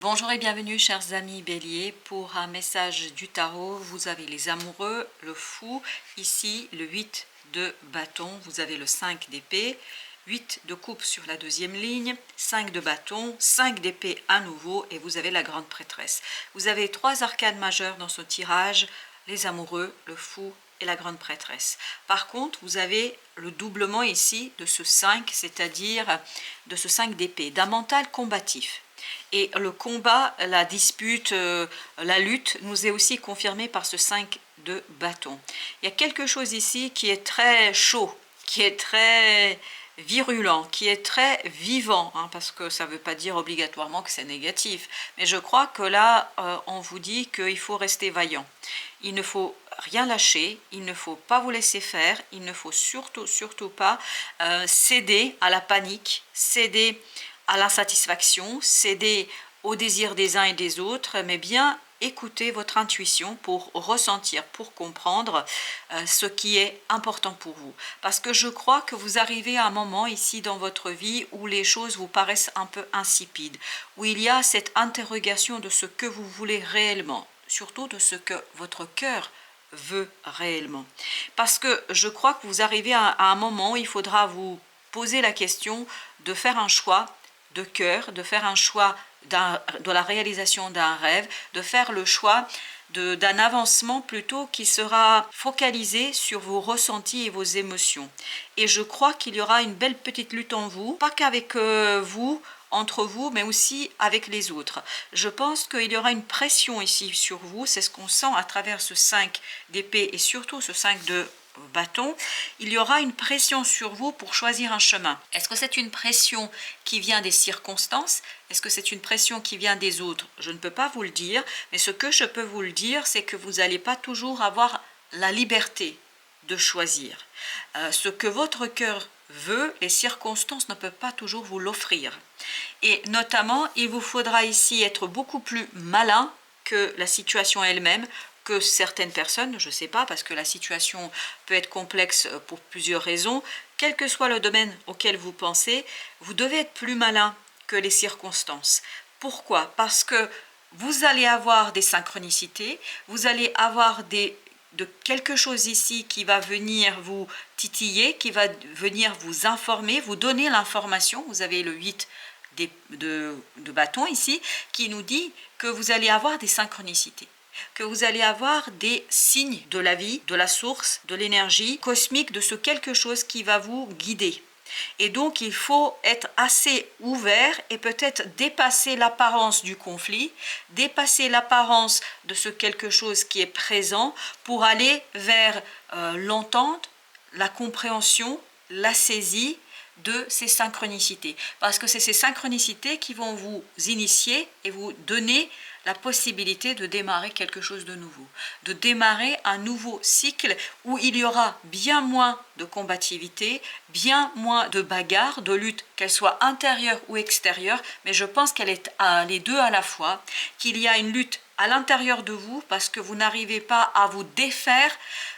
Bonjour et bienvenue chers amis Bélier pour un message du tarot. Vous avez les amoureux, le fou, ici le 8 de bâton, vous avez le 5 d'épée, 8 de coupe sur la deuxième ligne, 5 de bâton, 5 d'épée à nouveau et vous avez la grande prêtresse. Vous avez trois arcanes majeures dans ce tirage, les amoureux, le fou et la grande prêtresse. Par contre, vous avez le doublement ici de ce 5, c'est-à-dire de ce 5 d'épée, d'un mental combatif. Et le combat, la dispute, la lutte nous est aussi confirmé par ce 5 de bâton. Il y a quelque chose ici qui est très chaud, qui est très virulent, qui est très vivant, hein, parce que ça ne veut pas dire obligatoirement que c'est négatif. Mais je crois que là, on vous dit qu'il faut rester vaillant. Il ne faut rien lâcher, il ne faut pas vous laisser faire, il ne faut surtout pas céder à la panique, céder à l'insatisfaction, céder au désir des uns et des autres, mais bien écouter votre intuition pour ressentir, pour comprendre ce qui est important pour vous. Parce que je crois que vous arrivez à un moment ici dans votre vie où les choses vous paraissent un peu insipides, où il y a cette interrogation de ce que vous voulez réellement, surtout de ce que votre cœur veut réellement. Parce que je crois que vous arrivez à un moment où il faudra vous poser la question de faire un choix de cœur, de faire un choix de la réalisation d'un rêve, de faire le choix d'un avancement plutôt qui sera focalisé sur vos ressentis et vos émotions. Et je crois qu'il y aura une belle petite lutte en vous, pas qu'avec vous, entre vous, mais aussi avec les autres. Je pense qu'il y aura une pression ici sur vous, c'est ce qu'on sent à travers ce 5 d'épée et surtout ce 5 de bâton. Il y aura une pression sur vous pour choisir un chemin. Est-ce que c'est une pression qui vient des circonstances? Est-ce que c'est une pression qui vient des autres? Je ne peux pas vous le dire, mais ce que je peux vous le dire, c'est que vous n'allez pas toujours avoir la liberté de choisir. Ce que votre cœur veut, les circonstances ne peuvent pas toujours vous l'offrir. Et notamment, il vous faudra ici être beaucoup plus malin que la situation elle-même, que certaines personnes, je ne sais pas, parce que la situation peut être complexe pour plusieurs raisons. Quel que soit le domaine auquel vous pensez, vous devez être plus malin que les circonstances. Pourquoi? Parce que vous allez avoir des synchronicités, vous allez avoir quelque chose ici qui va venir vous titiller, qui va venir vous informer, vous donner l'information. Vous avez le 8 de bâton ici, qui nous dit que vous allez avoir des synchronicités, que vous allez avoir des signes de la vie, de la source, de l'énergie cosmique, de ce quelque chose qui va vous guider. Et donc, il faut être assez ouvert et peut-être dépasser l'apparence du conflit, dépasser l'apparence de ce quelque chose qui est présent pour aller vers l'entente, la compréhension, la saisie de ces synchronicités. Parce que c'est ces synchronicités qui vont vous initier et vous donner la possibilité de démarrer quelque chose de nouveau, de démarrer un nouveau cycle où il y aura bien moins de combativité, bien moins de bagarres, de lutte, qu'elle soit intérieure ou extérieure, mais je pense qu'elle est les deux à la fois, qu'il y a une lutte à l'intérieur de vous parce que vous n'arrivez pas à vous défaire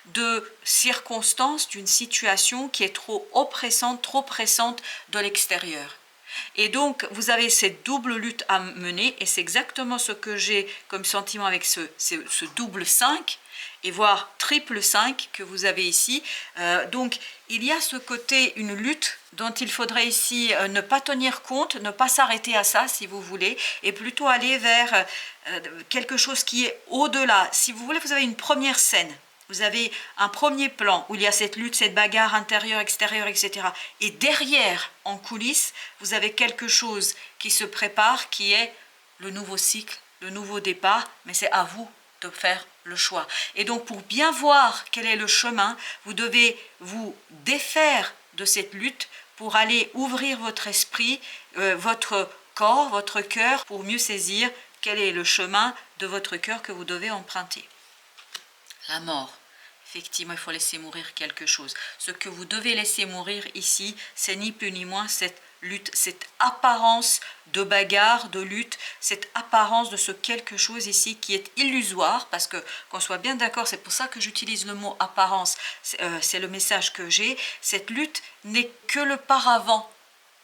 de circonstances, d'une situation qui est trop oppressante, trop pressante de l'extérieur. Et donc, vous avez cette double lutte à mener, et c'est exactement ce que j'ai comme sentiment avec ce double 5, et voire triple 5 que vous avez ici. Donc, il y a ce côté, une lutte dont il faudrait ici ne pas tenir compte, ne pas s'arrêter à ça, si vous voulez, et plutôt aller vers quelque chose qui est au-delà. Si vous voulez, vous avez une première scène. Vous avez un premier plan où il y a cette lutte, cette bagarre intérieure, extérieure, etc. Et derrière, en coulisses, vous avez quelque chose qui se prépare, qui est le nouveau cycle, le nouveau départ, mais c'est à vous de faire le choix. Et donc, pour bien voir quel est le chemin, vous devez vous défaire de cette lutte pour aller ouvrir votre esprit, votre corps, votre cœur, pour mieux saisir quel est le chemin de votre cœur que vous devez emprunter. La mort. Effectivement, il faut laisser mourir quelque chose. Ce que vous devez laisser mourir ici, c'est ni plus ni moins cette lutte, cette apparence de bagarre, de lutte, cette apparence de ce quelque chose ici qui est illusoire, parce que, qu'on soit bien d'accord, c'est pour ça que j'utilise le mot apparence, c'est le message que j'ai. Cette lutte n'est que le paravent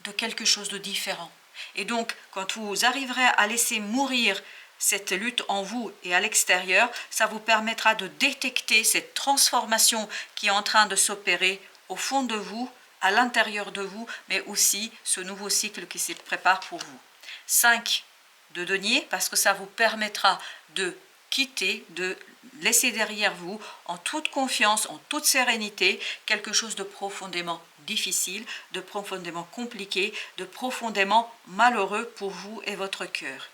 de quelque chose de différent. Et donc, quand vous arriverez à laisser mourir cette lutte en vous et à l'extérieur, ça vous permettra de détecter cette transformation qui est en train de s'opérer au fond de vous, à l'intérieur de vous, mais aussi ce nouveau cycle qui se prépare pour vous. 5 de denier, parce que ça vous permettra de quitter, de laisser derrière vous, en toute confiance, en toute sérénité, quelque chose de profondément difficile, de profondément compliqué, de profondément malheureux pour vous et votre cœur.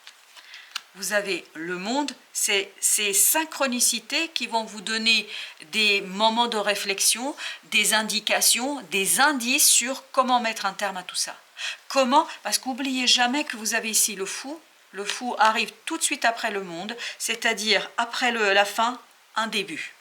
Vous avez le monde, c'est ces synchronicités qui vont vous donner des moments de réflexion, des indications, des indices sur comment mettre un terme à tout ça. Comment? Parce qu'oubliez jamais que vous avez ici le fou. Le fou arrive tout de suite après le monde, c'est-à-dire après la fin, un début.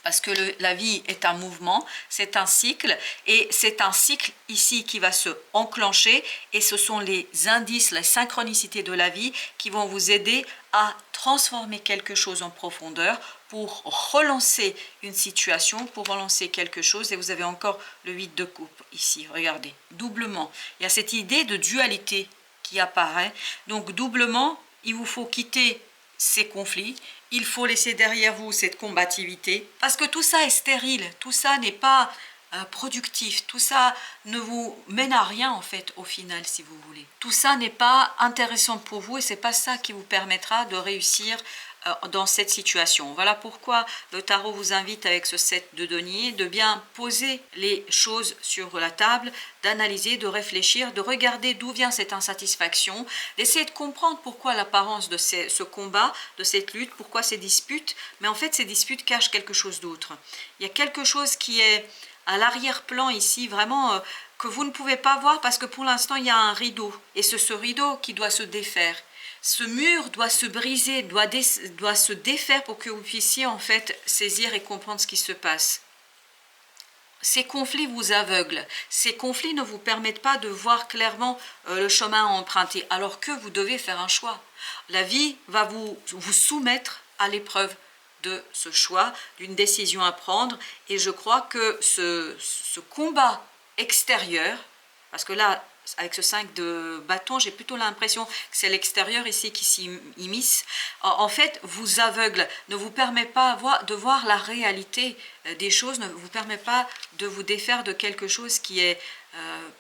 Parce que la vie est un mouvement, c'est un cycle, et c'est un cycle ici qui va se enclencher, et ce sont les indices, les synchronicités de la vie qui vont vous aider à transformer quelque chose en profondeur pour relancer une situation, pour relancer quelque chose. Et vous avez encore le 8 de coupe ici, regardez, doublement. Il y a cette idée de dualité qui apparaît, donc doublement, il vous faut quitter ces conflits, il faut laisser derrière vous cette combativité, parce que tout ça est stérile, tout ça n'est pas productif, tout ça ne vous mène à rien en fait au final, si vous voulez. Tout ça n'est pas intéressant pour vous et c'est pas ça qui vous permettra de réussir dans cette situation. Voilà pourquoi le tarot vous invite avec ce 7 de denier de bien poser les choses sur la table, d'analyser, de réfléchir, de regarder d'où vient cette insatisfaction, d'essayer de comprendre pourquoi l'apparence de ce combat, de cette lutte, pourquoi ces disputes, mais en fait ces disputes cachent quelque chose d'autre. Il y a quelque chose qui est à l'arrière-plan ici, vraiment que vous ne pouvez pas voir parce que pour l'instant il y a un rideau, et c'est ce rideau qui doit se défaire. Ce mur doit se briser, doit se défaire pour que vous puissiez en fait saisir et comprendre ce qui se passe. Ces conflits vous aveuglent, ces conflits ne vous permettent pas de voir clairement le chemin à emprunter, alors que vous devez faire un choix. La vie va vous soumettre à l'épreuve de ce choix, d'une décision à prendre, et je crois que ce combat extérieur, parce que là, avec ce 5 de bâton, j'ai plutôt l'impression que c'est l'extérieur ici qui s'immisce, en fait, vous aveugle, ne vous permet pas de voir la réalité des choses, ne vous permet pas de vous défaire de quelque chose qui est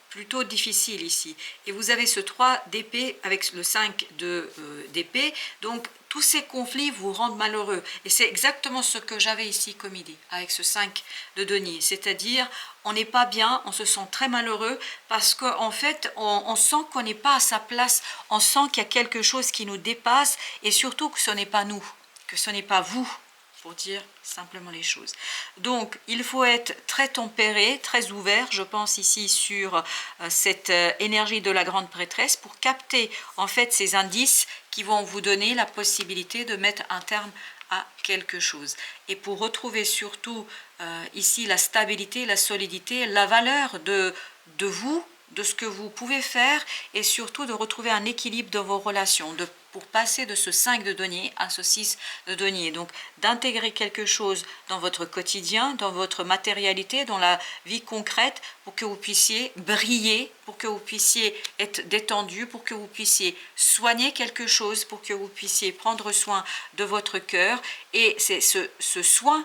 plutôt difficile ici. Et vous avez ce 3 d'épée avec le 5 d'épée, donc tous ces conflits vous rendent malheureux. Et c'est exactement ce que j'avais ici comme idée, avec ce 5 de denier. C'est-à-dire, on n'est pas bien, on se sent très malheureux, parce qu'en fait, on sent qu'on n'est pas à sa place, on sent qu'il y a quelque chose qui nous dépasse, et surtout que ce n'est pas nous, que ce n'est pas vous, pour dire simplement les choses. Donc, il faut être très tempéré, très ouvert, je pense ici sur cette énergie de la grande prêtresse, pour capter en fait ces indices qui vont vous donner la possibilité de mettre un terme à quelque chose. Et pour retrouver surtout ici la stabilité, la solidité, la valeur de vous, de ce que vous pouvez faire, et surtout de retrouver un équilibre dans vos relations, pour passer de ce 5 de denier à ce 6 de denier. Donc d'intégrer quelque chose dans votre quotidien, dans votre matérialité, dans la vie concrète, pour que vous puissiez briller, pour que vous puissiez être détendu, pour que vous puissiez soigner quelque chose, pour que vous puissiez prendre soin de votre cœur. Et c'est ce soin,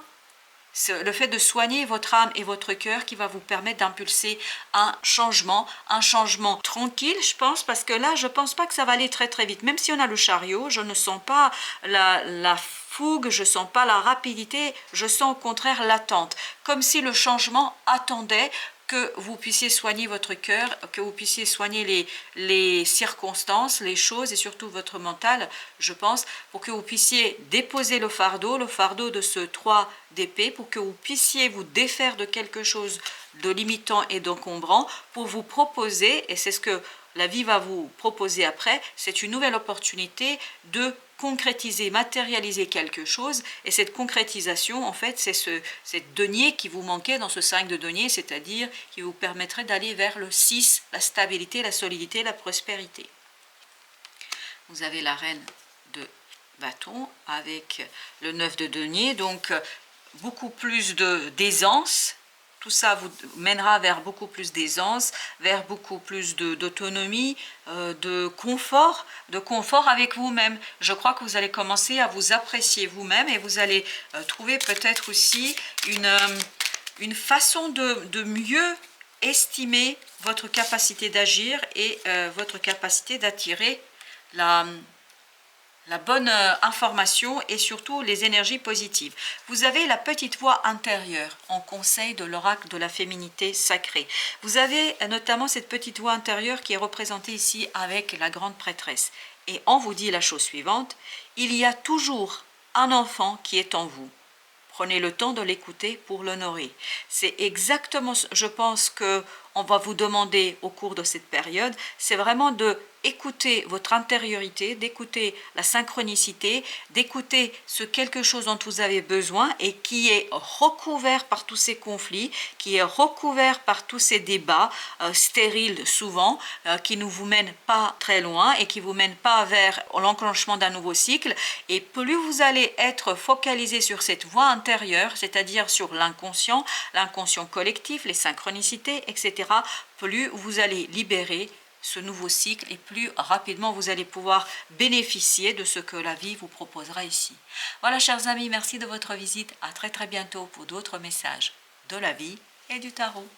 le fait de soigner votre âme et votre cœur qui va vous permettre d'impulser un changement tranquille, je pense, parce que là, je pense pas que ça va aller très très vite. Même si on a le chariot, je ne sens pas la fougue, je sens pas la rapidité, je sens au contraire l'attente, comme si le changement attendait que vous puissiez soigner votre cœur, que vous puissiez soigner les circonstances, les choses et surtout votre mental, je pense, pour que vous puissiez déposer le fardeau de ce 3 d'épée, pour que vous puissiez vous défaire de quelque chose de limitant et d'encombrant, pour vous proposer, et c'est ce que la vie va vous proposer après, c'est une nouvelle opportunité de concrétiser, matérialiser quelque chose, et cette concrétisation, en fait, c'est cette denier qui vous manquait dans ce 5 de denier, c'est-à-dire qui vous permettrait d'aller vers le 6, la stabilité, la solidité, la prospérité. Vous avez la reine de bâton avec le 9 de denier, donc beaucoup plus d'aisance, tout ça vous mènera vers beaucoup plus d'aisance, vers beaucoup plus d'autonomie, de confort avec vous-même. Je crois que vous allez commencer à vous apprécier vous-même et vous allez trouver peut-être aussi une façon de mieux estimer votre capacité d'agir et votre capacité d'attirer la bonne information et surtout les énergies positives. Vous avez la petite voix intérieure en conseil de l'oracle de la féminité sacrée. Vous avez notamment cette petite voix intérieure qui est représentée ici avec la grande prêtresse. Et on vous dit la chose suivante, il y a toujours un enfant qui est en vous. Prenez le temps de l'écouter pour l'honorer. C'est exactement, je pense que on va vous demander au cours de cette période, c'est vraiment de écouter votre intériorité, d'écouter la synchronicité, d'écouter ce quelque chose dont vous avez besoin et qui est recouvert par tous ces conflits, qui est recouvert par tous ces débats stériles souvent, qui ne vous mènent pas très loin et qui ne vous mènent pas vers l'enclenchement d'un nouveau cycle. Et plus vous allez être focalisé sur cette voie intérieure, c'est-à-dire sur l'inconscient collectif, les synchronicités, etc., plus vous allez libérer ce nouveau cycle et plus rapidement vous allez pouvoir bénéficier de ce que la vie vous proposera ici. Voilà, chers amis, merci de votre visite. À très bientôt pour d'autres messages de la vie et du tarot.